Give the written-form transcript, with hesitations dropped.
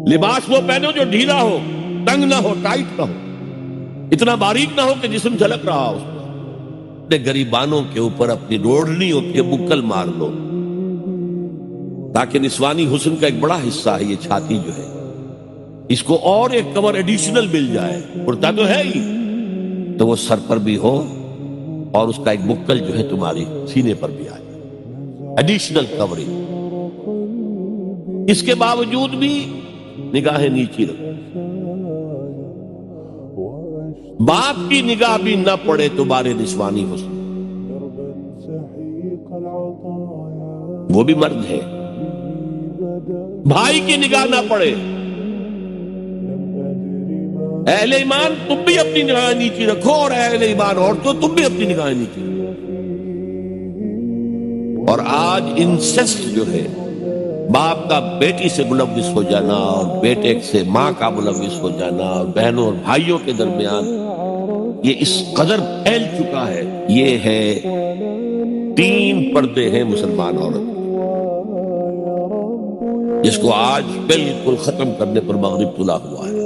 लिबास वो पहनो जो ढीला हो, तंग ना हो, टाइट ना हो, इतना बारीक ना हो कि जिस्म झलक रहा हो। गरीबानों के ऊपर अपनी रोड़नी होती है बुक्कल मार लो, ताकि निस्वानी हुस्न का एक बड़ा हिस्सा है ये छाती जो है, इसको और एक कवर एडिशनल मिल जाए। कुर्ता तो है ही, तो वो सर पर भी हो और उसका एक बुक्कल जो है तुम्हारी सीने पर भी आ जाए, एडिशनल कवरिंग। इसके बावजूद भी निगाहें नीची रखो, बाप की निगाह भी न पड़े तुम्हारे निस्वानी हुस्न, वो भी मर्द है, भाई की निगाह ना पड़े। अहले ईमान तुम भी अपनी निगाहें नीची रखो, और अहले ईमान औरतों तुम भी अपनी निगाहें नीची रखो। और आज इंसेस्ट जो है, बाप का बेटी से मुलव्विस हो जाना और बेटे से मां का मुलव्विस हो जाना, और बहनों और भाइयों के दरमियान ये इस कदर फैल चुका है। ये है 3 पर्दे हैं मुसलमान औरत, जिसको आज बिल्कुल खत्म करने पर मगरिब तुला हुआ है।